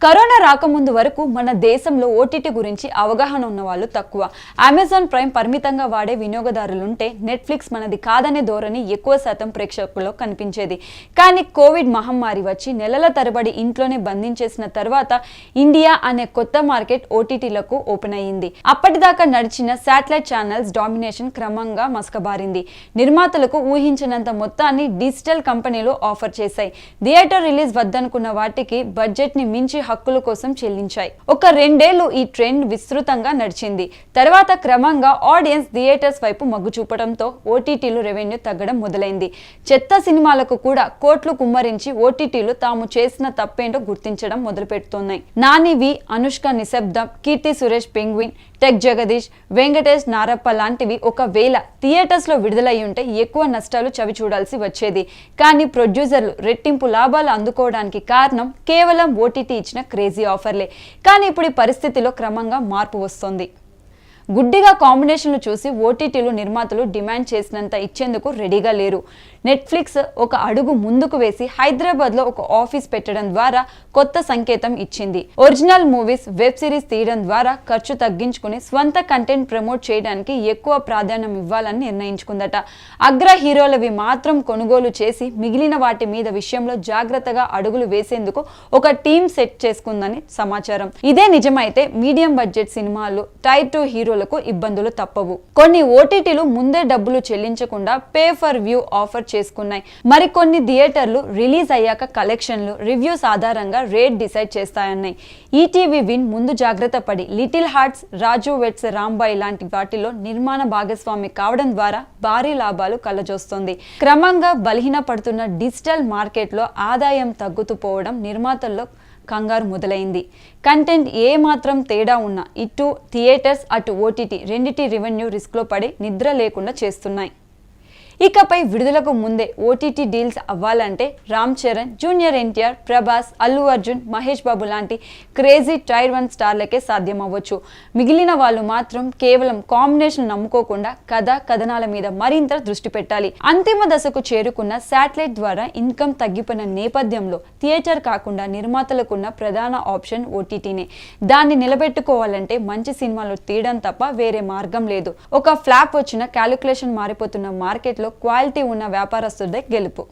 Corona రాకముందు వరకు మన దేశంలో ఓటీటీ గురించి అవగాహన ఉన్న వాళ్ళు తక్కువ. అమెజాన్ ప్రైమ్ పరిమితంగా వాడే వినియోగదారులుంటే నెట్ఫ్లిక్స్ మనది కాదనే ధోరణి ఎక్కువ శాతం ప్రేక్షకుల్లో కనిపించేది. కానీ కోవిడ్ మహమ్మారి వచ్చి నెలల తరబడి ఇంట్లోనే బంధించేసిన తర్వాత ఇండియా అనే కొత్త మార్కెట్ ఓటీటీలకు ఓపెన్ అయ్యింది. అప్పటిదాకా నడిచిన శాటిలైట్ ఛానల్స్ డామినేషన్ క్రమంగా మసకబారింది. నిర్మాతలకు ఊహించినంత మొత్తాన్ని డిజిటల్ కంపెనీలు ఆఫర్ చేశాయి. థియేటర్ రిలీజ్ వద్దనుకున్న వాటికి బడ్జెట్ ని మించి హక్కుల కోసం చెల్లించాయి. ఒక 2 ఏళ్లు ఈ ట్రెండ్ విస్తృతంగా నడిచింది. తర్వాత క్రమంగా ఆడియన్స్ థియేటర్స్ వైపు మొగ్గు చూపడంతో ఓటీటీలు రెవెన్యూ తగ్గడం మొదలైంది. చెత్త సినిమాలకు కూడా కోట్లు కుమ్మరించి ఓటీటీలు తాము చేసిన తప్పేంటో గుర్తించడం మొదలుపెడుతున్నాయి. నాని, అనుష్క నిశ్శబ్దం, కీర్తి సురేష్ పెంగ్విన్, టెక్ జగదీష్, వెంకటేష్ నారప్ప లాంటివి ఒకవేళ థియేటర్స్ లో విడుదలయ్యి ఉంటే ఎక్కువ నష్టాలు చవి చూడాల్సి వచ్చేది. కానీ ప్రొడ్యూసర్లు రెట్టింపు లాభాలు అందుకోవడానికి కారణం కేవలం ఓటీటీ ఇచ్చిన క్రేజీ ఆఫర్లే. కానీ ఇప్పుడు ఈ పరిస్థితిలో క్రమంగా మార్పు వస్తోంది. గుడ్డిగా కాంబినేషన్లు చూసి ఓటీటీలు నిర్మాతలు డిమాండ్ చేసినంత ఇచ్చేందుకు రెడీగా లేరు. నెట్ఫ్లిక్స్ ఒక అడుగు ముందుకు వేసి హైదరాబాద్లో ఒక ఆఫీస్ పెట్టడం ద్వారా కొత్త సంకేతం ఇచ్చింది. ఒరిజినల్ మూవీస్, వెబ్ సిరీస్ తీయడం ద్వారా ఖర్చు తగ్గించుకుని స్వంత కంటెంట్ ప్రమోట్ చేయడానికి ఎక్కువ ప్రాధాన్యం ఇవ్వాలని నిర్ణయించుకుందట. అగ్ర హీరోలవి మాత్రం కొనుగోలు చేసి మిగిలిన వాటి మీద విషయంలో జాగ్రత్తగా అడుగులు వేసేందుకు ఒక టీం సెట్ చేసుకుందని సమాచారం. ఇదే నిజమైతే మీడియం బడ్జెట్ సినిమాలు, టైర్ 2 హీరోలకు ఇబ్బందులు తప్పవు. కొన్ని ఓటీటీలు ముందే డబ్బులు చెల్లించకుండా పే ఫర్ వ్యూ ఆఫర్ చేసుకున్నాయి. మరికొన్ని థియేటర్లు రిలీజ్ అయ్యాక కలెక్షన్లు, రివ్యూస్ ఆధారంగా రేట్ డిసైడ్ చేస్తాయన్నాయి. ఈటీవీ విన్ ముందు జాగ్రత్త పడి లిటిల్ హార్ట్స్, రాజు వెట్స్ రాంబాయ్ లాంటి వాటిలో నిర్మాణ భాగస్వామి కావడం ద్వారా భారీ లాభాలు కలజోస్తోంది. క్రమంగా బలహీన పడుతున్న డిజిటల్ మార్కెట్లో ఆదాయం తగ్గుతూ పోవడం నిర్మాతల్లో కంగారు మొదలైంది. కంటెంట్ ఏ మాత్రం తేడా ఉన్నా ఇటు థియేటర్స్ అటు ఓటీటీ రెండిటి రెవెన్యూ రిస్క్లో పడి నిద్ర లేకుండా చేస్తున్నాయి. ఇకపై విడుదలకు ముందే ఓటీటీ డీల్స్ అవ్వాలంటే రామ్ చరణ్, జూనియర్ ఎన్టీఆర్, ప్రభాస్, అల్లు అర్జున్, మహేష్ బాబు లాంటి క్రేజీ టైర్ 1 స్టార్లకే సాధ్యమవ్వచ్చు. మిగిలిన వాళ్ళు మాత్రం కేవలం కాంబినేషన్ నమ్ముకోకుండా కథనాల మీద మరింత దృష్టి పెట్టాలి. అంతిమ దశకు చేరుకున్న శాటిలైట్ ద్వారా ఇన్కమ్ తగ్గిపోయిన నేపథ్యంలో థియేటర్ కాకుండా నిర్మాతలకున్న ప్రధాన ఆప్షన్ ఓటీటీనే. దాన్ని నిలబెట్టుకోవాలంటే మంచి సినిమాలు తీయడం తప్ప వేరే మార్గం లేదు. ఒక ఫ్లాప్ వచ్చిన క్యాలిక్యులేషన్ మారిపోతున్న మార్కెట్లో క్వాలిటీ ఉన్న వ్యాపారస్తుడే గెలుపు.